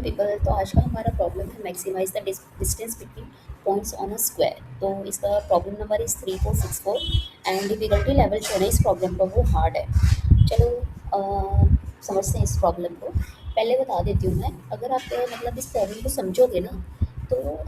People, तो आज का हमारा प्रॉब्लम है maximise the distance between points on a square. तो इसका प्रॉब्लम नंबर इस 3464 एंड डिफिकल्टी लेवल जो है ना इस प्रॉब्लम का वो हार्ड है। चलो समझते हैं इस प्रॉब्लम को। पहले बता देती हूँ मैं, अगर आप मतलब इस प्रॉब्लम को समझोगे ना तो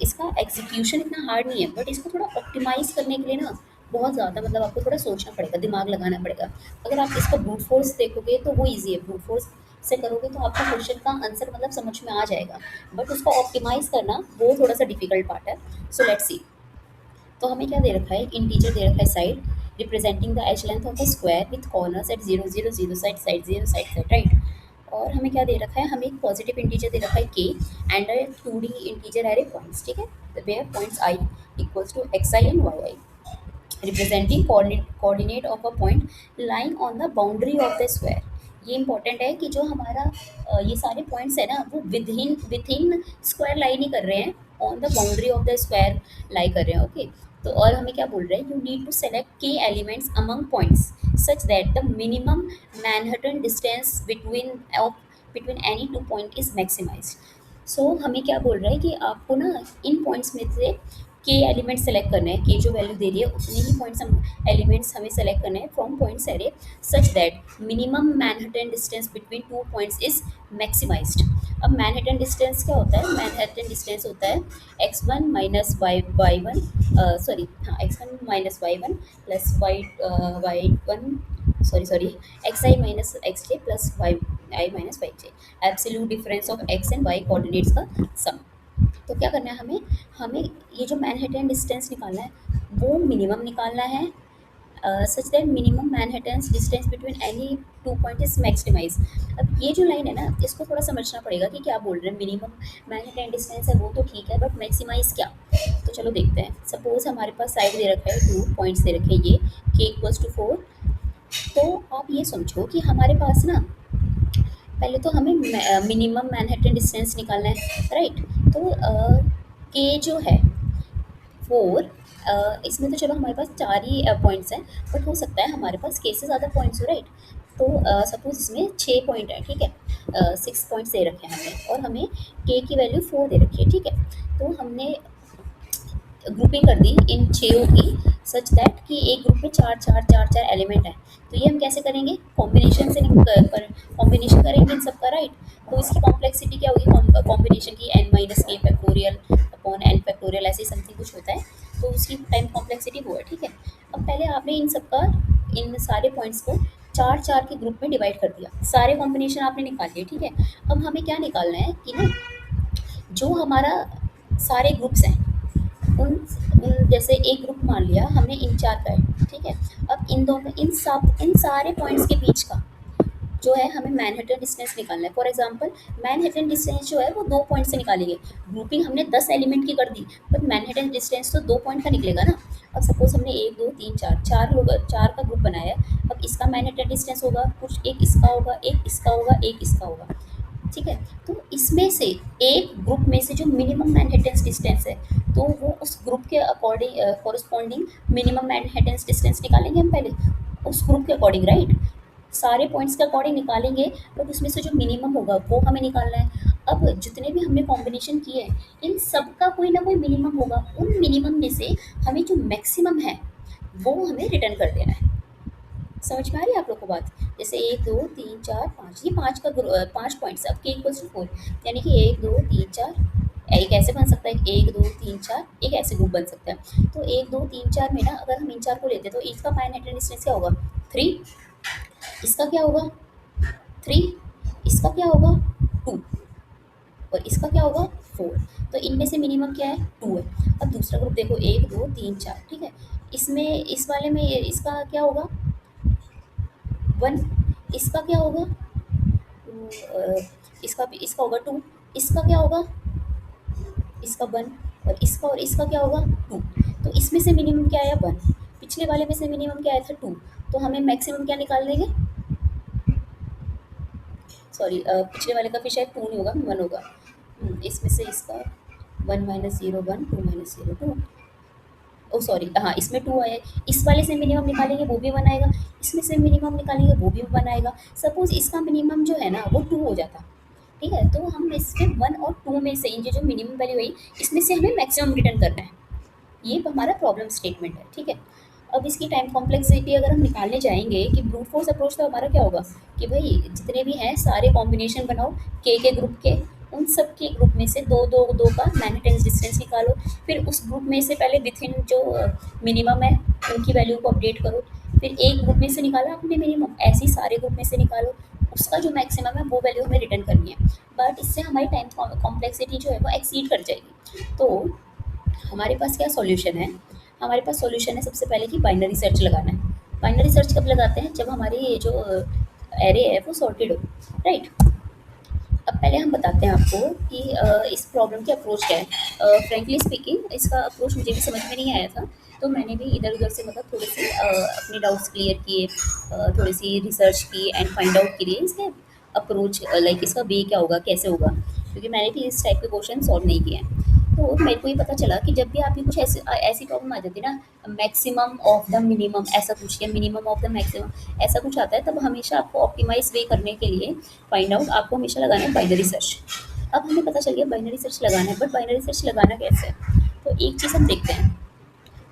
इसका एग्जीक्यूशन इतना हार्ड नहीं है, बट इसको थोड़ा ऑप्टिमाइज करने के लिए ना बहुत ज़्यादा मतलब आपको थोड़ा सोचना पड़ेगा, दिमाग लगाना पड़ेगा। अगर आप इसका ब्रूट फोर्स देखोगे तो वो ईजी है, ब्रूट फोर्स से करोगे तो आपका क्वेश्चन का आंसर मतलब समझ में आ जाएगा, बट उसको ऑप्टिमाइज करना वो थोड़ा सा डिफिकल्ट पार्ट है। So let's see. तो हमें क्या दे रखा है, एक इंटीजर दे रखा है side representing the edge length of the square with corners at 0 0 0 side side 0 side side, right. और हमें क्या दे रखा है, हमें एक पॉजिटिव इंटीजर दे रखा है के and 2D integer array points, ठीक है। Where points i equals to x i and y i, representing coordinate of a point lying on the boundary of the square. ये इंपॉर्टेंट है कि जो हमारा ये सारे पॉइंट्स है ना वो विद इन स्क्वायर लाई नहीं कर रहे हैं, on the boundary of the square lie कर रहे हैं, ओके। तो और हमें क्या बोल रहे हैं, you need to select k elements among points such that the minimum Manhattan distance between any two point is maximized. So हमें क्या बोल रहा है कि आपको ना इन पॉइंट्स में से के एलिमेंट सेलेक्ट करना है, के जो वैल्यू दे रही है उतने ही पॉइंट्स हम एलिमेंट्स हमें सेलेक्ट करने हैं from points array such that minimum Manhattan distance between two points is maximised. अब मैनहट्टन डिस्टेंस क्या होता है, मैनहट्टन डिस्टेंस होता है x1 minus y one, sorry हाँ x1 minus y one plus y one, sorry x i minus x j plus y i minus y j, absolute difference of x and y coordinates का sum. तो क्या करना है हमें, हमें ये जो मैनहट्टन डिस्टेंस निकालना है वो मिनिमम निकालना है such that minimum Manhattan distance between any two point is maximise. अब ये जो लाइन है ना इसको थोड़ा समझना पड़ेगा कि क्या बोल रहे हैं, मिनिमम मैनहट्टन डिस्टेंस है वो तो ठीक है, बट मैक्सिमाइज क्या। तो चलो देखते हैं। सपोज हमारे पास साइड दे रखा है, 2 पॉइंट्स दे रखे हैं, ये के इक्वल्स टू 4। तो आप ये समझो कि हमारे पास ना पहले तो हमें मिनिमम मैनहट्टन डिस्टेंस निकालना है, राइट। तो के जो है 4, इसमें तो चलो हमारे पास 4 ही पॉइंट्स हैं, बट हो सकता है हमारे पास के से ज़्यादा पॉइंट्स हो, राइट। तो सपोज इसमें 6 पॉइंट है, ठीक है, 6 पॉइंट्स दे रखे हैं हमें और हमें के की वैल्यू 4 दे रखी है, ठीक है। तो हमने ग्रुपिंग कर दी इन छो की सच दैट कि एक ग्रुप में चार चार चार चार एलिमेंट हैं। तो ये हम कैसे करेंगे, कॉम्बिनेशन से कॉम्बिनेशन करेंगे इन सबका, राइट। तो इसकी कॉम्प्लेक्सिटी क्या होगी, कॉम्बिनेशन की n माइनस के फैक्टोरियल अपॉन n फैक्टोरियल ऐसे समथिंग कुछ होता है, तो उसकी टाइम कॉम्प्लेक्सिटी वो है, ठीक है। अब पहले आपने इन सबका, इन सारे पॉइंट्स को चार चार के ग्रुप में डिवाइड कर दिया, सारे कॉम्बिनेशन आपने निकाल लिए, ठीक है। अब हमें क्या निकालना है कि ना जो हमारा सारे ग्रुप्स हैं उन उन जैसे एक ग्रुप मान लिया हमने इन चार का है, ठीक है। अब इन दोनों इन सारे पॉइंट्स के बीच का जो है हमें मैनहट्टन डिस्टेंस निकालना है। फॉर एग्जांपल मैनहट्टन डिस्टेंस जो है वो 2 पॉइंट से निकालेंगे। ग्रुपिंग हमने 10 एलिमेंट की कर दी, बट मैनहट्टन डिस्टेंस तो 2 पॉइंट का निकलेगा ना। अब सपोज हमने 1 2 3 4 चार लोग, चार का ग्रुप बनाया है। अब इसका मैनहट्टन डिस्टेंस होगा कुछ, एक इसका होगा, एक इसका होगा, एक इसका होगा, ठीक है। तो इसमें से एक ग्रुप में से जो मिनिमम मैनहट्टन डिस्टेंस है तो वो उस ग्रुप के according corresponding minimum Manhattan distance निकालेंगे हम पहले उस ग्रुप के अकॉर्डिंग, राइट। सारे पॉइंट्स के अकॉर्डिंग निकालेंगे, बट उसमें से जो मिनिमम होगा वो हमें निकालना है। अब जितने भी हमने कॉम्बिनेशन किए हैं इन सब का कोई ना कोई मिनिमम होगा, उन मिनिमम में से हमें जो मैक्सिमम है वो हमें रिटर्न कर देना है। समझ में आ रही है आप लोग को बात। जैसे 1 2 3 4 5, ये 5 का 5 पॉइंट्स, अब के इक्वल्स टू 4, यानी कि 1 2 3 4 एक ऐसे बन सकता है, 1 2 3 4 एक ऐसे ग्रुप बन सकता है। तो 1 2 3 4 में ना अगर हम इन चार को लेते हैं तो इसका मैनहट्टन डिस्टेंस क्या होगा, 3, इसका क्या होगा 3, इसका क्या होगा 2 और इसका क्या होगा 4। तो इनमें से मिनिमम क्या है 2 है। अब दूसरा ग्रुप देखो 1 2 3 4, ठीक है। इसमें इस वाले में इसका क्या होगा 1, इसका क्या होगा इसका होगा 2, इसका क्या होगा इसका 1 और इसका क्या होगा 2। तो इसमें से मिनिमम क्या आया 1, पिछले वाले में से मिनिमम क्या आया था 2। तो हमें मैक्सिमम क्या निकाल देंगे, सॉरी पिछले वाले का फिर शायद 2 नहीं होगा 1 होगा। इसमें से इसका 1 माइनस 0 1 2 माइनस 0 2, ओ सॉरी हाँ इसमें 2 आया है। इस वाले से मिनिमम निकालेंगे वो भी 1 आएगा, इसमें से मिनिमम निकालेंगे वो भी 1 आएगा। सपोज इसका मिनिमम जो है ना वो 2 हो जाता, ठीक है, तो हम इसमें 1 और 2 में से ये जो मिनिमम वैल्यू है इसमें से हमें मैक्सिमम रिटर्न करना है। ये हमारा प्रॉब्लम स्टेटमेंट है, ठीक है। अब इसकी टाइम कॉम्प्लेक्सिटी अगर हम निकालने जाएंगे कि ब्रूट फोर्स अप्रोच, तो हमारा क्या होगा कि भाई जितने भी हैं सारे कॉम्बिनेशन बनाओ के ग्रुप के, उन सब के ग्रुप में से दो दो दो का मैग्नेटिक डिस्टेंस निकालो, फिर उस ग्रुप में से पहले विथ इन जो मिनिमम है उनकी वैल्यू को अपडेट करो, फिर एक ग्रुप में से निकाला आपने मिनिमम, ऐसे ही सारे ग्रुप में से निकालो, उसका जो मैक्सिमम है वो वैल्यू हमें रिटर्न करनी है। बट इससे हमारी टाइम कॉम्प्लेक्सिटी जो है वो एक्सीड कर जाएगी। तो हमारे पास क्या सॉल्यूशन है? हमारे पास सॉल्यूशन है सबसे पहले कि बाइनरी सर्च लगाना है। बाइनरी सर्च कब लगाते हैं? जब हमारी ये जो एरे है वो सॉर्टेड हो, राइट। अब पहले हम बताते हैं आपको कि इस प्रॉब्लम की अप्रोच क्या है। फ्रेंकली स्पीकिंग इसका अप्रोच मुझे भी समझ में नहीं आया था, तो मैंने भी इधर उधर से मतलब थोड़े से अपने डाउट्स क्लियर किए, थोड़ी सी रिसर्च की एंड फाइंड आउट के लिए इसके अप्रोच लाइक इसका वे क्या होगा, कैसे होगा, क्योंकि मैंने भी इस टाइप के क्वेश्चन सॉल्व नहीं किए हैं। तो मेरे को ये पता चला कि जब भी आपकी कुछ ऐसी ऐसी प्रॉब्लम आ जाती है ना, मैक्सिमम ऑफ द मिनिमम ऐसा कुछ, या मिनिमम ऑफ द मैक्सिमम ऐसा कुछ आता है, तब हमेशा आपको ऑप्टिमाइज वे करने के लिए फाइंड आउट आपको हमेशा लगाना है बाइनरी सर्च। अब हमें पता चल गया बाइनरी सर्च लगाना है, बट बाइनरी सर्च लगाना कैसे है? तो एक चीज़ हम देखते हैं।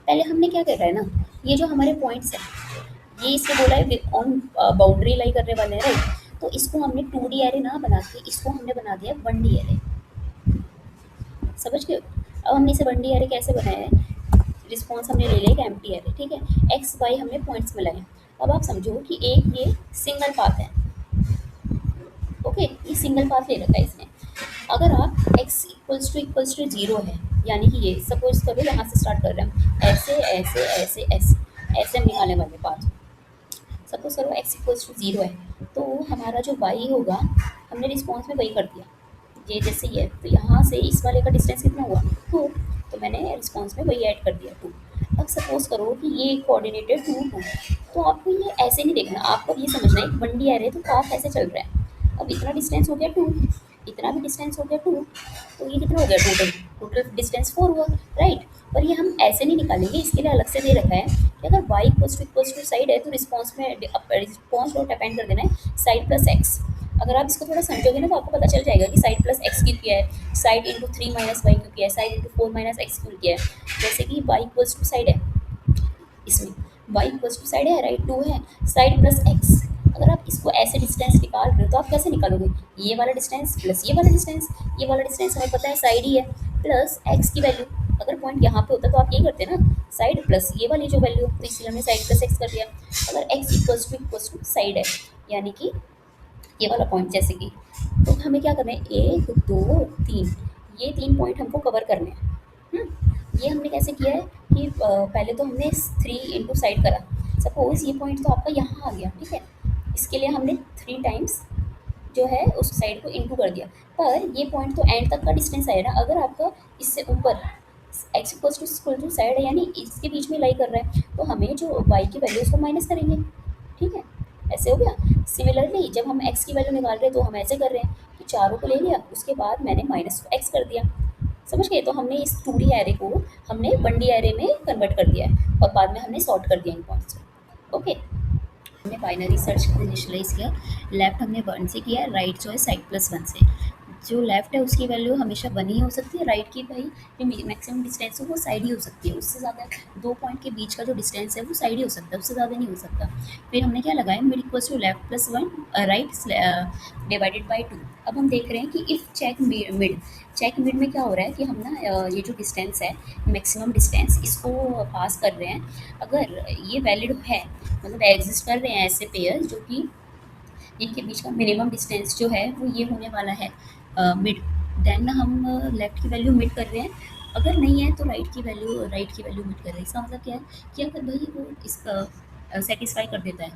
पहले हमने क्या करा है ना, ये जो हमारे पॉइंट्स हैं, ये इसको बोला है ऑन बाउंड्री लाई करने वाले हैं, राइट। तो इसको हमने 2D एरे ना बना के इसको हमने बना दिया 1D एरे। समझ गए? अब हमने इसे 1D एरे कैसे बनाया है? रिस्पॉन्स हमने ले लिया एक एम्प्टी एरे, ठीक है। एक्स वाई हमने पॉइंट्स मिलाए हैं। अब आप समझो कि एक ये सिंगल पाथ है, ओके, ये सिंगल पाथ ले रखा है इसने। अगर आप x इक्वल्स टू 0 है, यानी कि ये सपोज करो यहाँ से स्टार्ट कर रहे हैं हम, ऐसे ऐसे ऐसे ऐसे ऐसे हम निकालने वाले पाथ। सपोज करो x इक्वल्स टू 0 है, तो हमारा जो y होगा हमने रिस्पॉन्स में वही कर दिया, ये जैसे ही है, तो यहाँ से इस वाले का डिस्टेंस कितना हुआ 2, तो मैंने रिस्पॉन्स में वही ऐड कर दिया 2। अब सपोज करो कि ये कोऑर्डिनेटेड 2 तो आपको ये ऐसे नहीं देखना, आपको ये समझना है 1D एरे तो पाथ ऐसे चल रहा है। अब इतना डिस्टेंस हो गया 2, इतना भी डिस्टेंस हो गया 2, तो ये कितना हो गया टोटल? टोटल डिस्टेंस 4 हुआ, राइट। पर ये हम ऐसे नहीं निकालेंगे, इसके लिए अलग से दे रखा है कि अगर y इक्वल्स टू साइड है तो रिस्पॉन्स में रिस्पॉन्स को डिपेंड कर देना है साइड प्लस एक्स। अगर आप इसको थोड़ा समझोगे ना तो आपको पता चल जाएगा कि साइड प्लस एक्स क्यों किया है, साइड इंटू 3 माइनस वाई क्यों किया है, साइड इंटू 4 माइनस एक्स क्यों किया है। जैसे कि y इक्वल्स टू साइड है, इसमें y इक्वल्स टू साइड है, राइट 2 है, साइड प्लस एक्स। अगर आप इसको ऐसे डिस्टेंस निकाल रहे हो तो आप कैसे निकालोगे? ये वाला डिस्टेंस प्लस ये वाला डिस्टेंस, ये वाला डिस्टेंस हमें पता है साइड ही है, प्लस एक्स की वैल्यू। अगर पॉइंट यहाँ पे होता तो आप यही करते ना, साइड प्लस ये वाली जो वैल्यू, तो इसलिए हमने साइड प्लस एक्स कर दिया। अगर एक्स इक्वल्स टू साइड है, यानी कि ये वाला पॉइंट जैसे कि, तो हमें क्या करना है 1 2 3, ये 3 पॉइंट हमको कवर करने हैं। ये हमने कैसे किया है कि पहले तो हमने 3 इंटू साइड करा। सपोज ये पॉइंट तो आपका यहाँ आ गया, ठीक है, इसके लिए हमने 3 टाइम्स जो है उस साइड को इंटू कर दिया, पर ये पॉइंट तो एंड तक का डिस्टेंस आया ना। अगर आपका इससे ऊपर एक्स इक्वल टू साइड है, यानी इसके बीच में लाई कर रहा है, तो हमें जो वाई की वैल्यू उसको माइनस करेंगे, ठीक है। ऐसे हो गया। सिमिलरली जब हम एक्स की वैल्यू निकाल रहे हैं तो हम ऐसे कर रहे हैं कि चारों को ले लिया, उसके बाद मैंने माइनस एक्स कर दिया। समझ गए? तो हमने इस 2D एरे को हमने 1D एरे में कन्वर्ट कर दिया है, और बाद में हमने सॉर्ट कर दिया इन पॉइंट्स को, ओके। हमने बाइनरी सर्च इनिशियलाइज किया, लेफ्ट हमने 1 से किया, राइट जो है साइड प्लस 1 से। जो लेफ्ट है उसकी वैल्यू हमेशा 1 ही हो सकती है, राइट की भाई जो मैक्सिमम डिस्टेंस है वो साइड ही हो सकती है, उससे ज़्यादा 2 पॉइंट के बीच का जो डिस्टेंस है वो साइड ही हो सकता है, उससे ज़्यादा नहीं हो सकता। फिर हमने क्या लगाया, mid equals to left plus 1 right divided by 2। अब हम देख रहे हैं कि इफ़ चेक मिड में क्या हो रहा है कि हम ना ये जो डिस्टेंस है मैक्सिमम डिस्टेंस इसको पास कर रहे हैं। अगर ये वैलिड है, मतलब एग्जिस्ट कर रहे हैं ऐसे पेयर जो कि इनके बीच का मिनिमम डिस्टेंस जो है वो ये होने वाला है मिड, देन हम लेफ्ट की वैल्यू मिड कर रहे हैं। अगर नहीं है तो राइट की वैल्यू मिड कर रहे हैं। इसका मतलब क्या है कि अगर भाई वो इसका सेटिस्फाई कर देता है,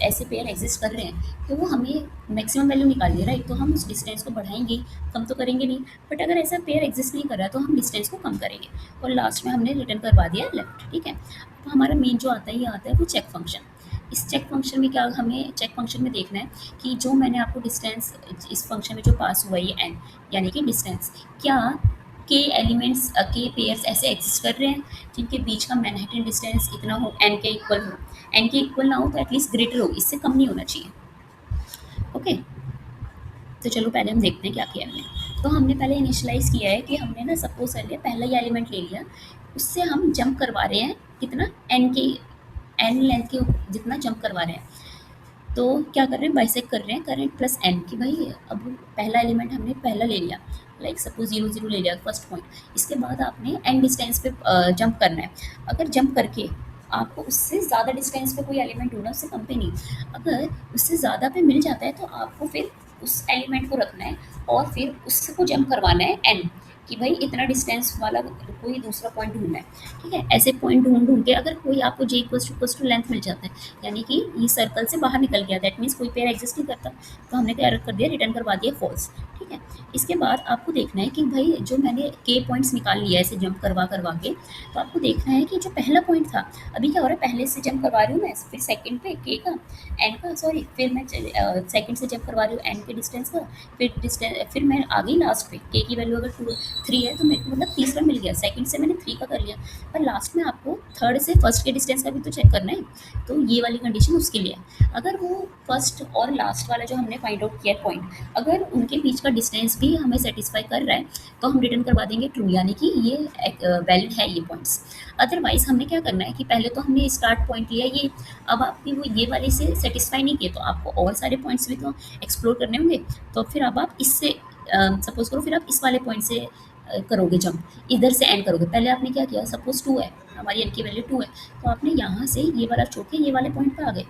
ऐसे पेयर एग्जिस्ट कर रहे हैं, तो वो हमें मैक्सिमम वैल्यू निकाल है, राइट। तो हम उस डिस्टेंस को बढ़ाएंगे, कम तो करेंगे नहीं। बट अगर ऐसा पेयर एग्जिस्ट नहीं कर रहा है तो हम डिस्टेंस को कम करेंगे, और लास्ट में हमने रिटर्न करवा दिया लेफ्ट, ठीक है। तो हमारा मेन जो आता है ये आता है वो चेक फंक्शन। इस चेक फंक्शन में क्या हमें चेक फंक्शन में देखना है कि जो मैंने आपको डिस्टेंस इस फंक्शन में जो पास हुआ है ये एन, यानी कि डिस्टेंस, क्या के एलिमेंट्स के पेयर्स ऐसे एग्जिस्ट कर रहे हैं जिनके बीच का मैनहट्टन डिस्टेंस इतना हो, एन के इक्वल हो। एन के इक्वल ना हो तो एटलीस्ट ग्रेटर हो, इससे कम नहीं होना चाहिए, ओके। तो चलो पहले हम देखते हैं क्या किया हमने। तो हमने पहले इनिशियलाइज़ किया है कि हमने ना सपोज़ कर लिया पहला ही एलिमेंट ले लिया, उससे हम जंप करवा रहे हैं कितना n के n लेंथ के जितना जंप करवा रहे हैं। तो क्या कर रहे हैं, बाइसेक्ट कर रहे हैं करंट प्लस एन कि भाई अब पहला एलिमेंट हमने पहला ले लिया, लाइक सपोज 0 0 ले लिया फर्स्ट पॉइंट। इसके बाद आपने एन डिस्टेंस पे जंप करना है। अगर जंप करके आपको उससे ज़्यादा डिस्टेंस पे कोई एलिमेंट ढूंढना, उससे कम पे नहीं, अगर उससे ज़्यादा पे मिल जाता है तो आपको फिर उस एलिमेंट को रखना है और फिर उसको जंप करवाना है एन, कि भाई इतना डिस्टेंस वाला कोई दूसरा पॉइंट ढूंढना है। ठीक है, ऐसे पॉइंट ढूंढ ढूंढ के अगर कोई आपको जे इक्वल्स टू लेंथ मिल जाता है, यानी कि ये सर्कल से बाहर निकल गया, दैट मीन्स कोई पेयर एग्जिस्ट नहीं करता, तो हमने क्या कर दिया, रिटर्न करवा दिया फॉल्स। ठीक है, इसके बाद आपको देखना है कि भाई जो मैंने के पॉइंट्स निकाल लिया ऐसे जंप करवा करवा के, तो आपको देखना है कि जो पहला पॉइंट था, अभी क्या हो रहा है, पहले से जंप करवा रही हूँ मैं, फिर सेकंड पे के का एन का, सॉरी फिर मैं सेकंड से जंप करवा रही हूँ एन के डिस्टेंस का, फिर मैं आ गई लास्ट पे, के की वैल्यू अगर 3 है तो मेरे को मतलब तीसरा मिल गया, सेकंड से मैंने 3 का कर लिया, पर लास्ट में आपको थर्ड से फर्स्ट के डिस्टेंस का भी तो चेक करना है। तो ये वाली कंडीशन उसके लिए है। अगर वो फर्स्ट और लास्ट वाला जो हमने फाइंड आउट किया पॉइंट, अगर उनके बीच का डिस्टेंस भी हमें सेटिस्फाई कर रहा है, तो हम रिटर्न करवा देंगे ट्रू, यानी कि ये वैलिड है ये पॉइंट्स। अदरवाइज हमने क्या करना है कि पहले तो हमने स्टार्ट पॉइंट लिया ये, अब आपकी वो ये वाले से सेटिस्फाई नहीं किए, तो आपको और सारे पॉइंट्स भी तो एक्सप्लोर करने होंगे। तो फिर अब आप इससे सपोज करो, फिर आप इस वाले पॉइंट से करोगे जंप, इधर से एंड करोगे। पहले आपने क्या किया, सपोज 2 है, हमारी एन की वैल्यू 2 है, तो आपने यहाँ से ये वाला छोड़ के ये वाले पॉइंट पे आ गए।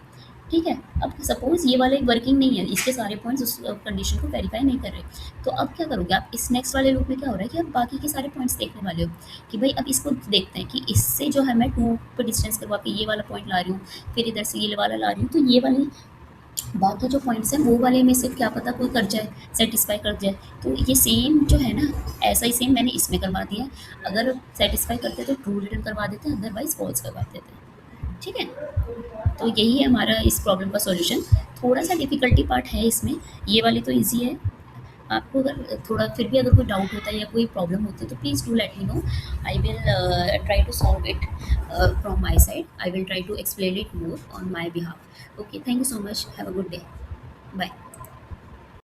ठीक है, अब सपोज ये वाले वर्किंग नहीं है, इसके सारे पॉइंट्स उस कंडीशन को वेरीफाई नहीं कर रहे, तो अब क्या करोगे आप, इस नेक्स्ट वाले लूप में क्या हो रहा है कि अब बाकी के सारे पॉइंट्स देखने वाले हो कि भाई अब इसको देखते हैं कि इससे जो है मैं 2 पे डिस्टेंस करवा के ये वाला पॉइंट ला रही हूँ, फिर इधर से ये वाला ला रही हूँ, तो ये वाली बाकी जो पॉइंट्स हैं वो वाले में से क्या पता कोई कर जाए, सेटिस्फाई कर जाए। तो ये सेम जो है ना, ऐसा ही सेम मैंने इसमें करवा दिया, अगर सेटिस्फाई करते तो ट्रू रिटर्न करवा देते, अदरवाइज फॉल्स करवा देते। ठीक है, तो यही है हमारा इस प्रॉब्लम का सॉल्यूशन। थोड़ा सा डिफ़िकल्टी पार्ट है इसमें, ये वाली तो ईजी है। आपको अगर थोड़ा फिर भी अगर कोई डाउट होता है या कोई प्रॉब्लम होती है तो please do let me know, I will try to solve it from my side, I will try to explain it more on my behalf. Okay, thank you so much, have a good day, bye.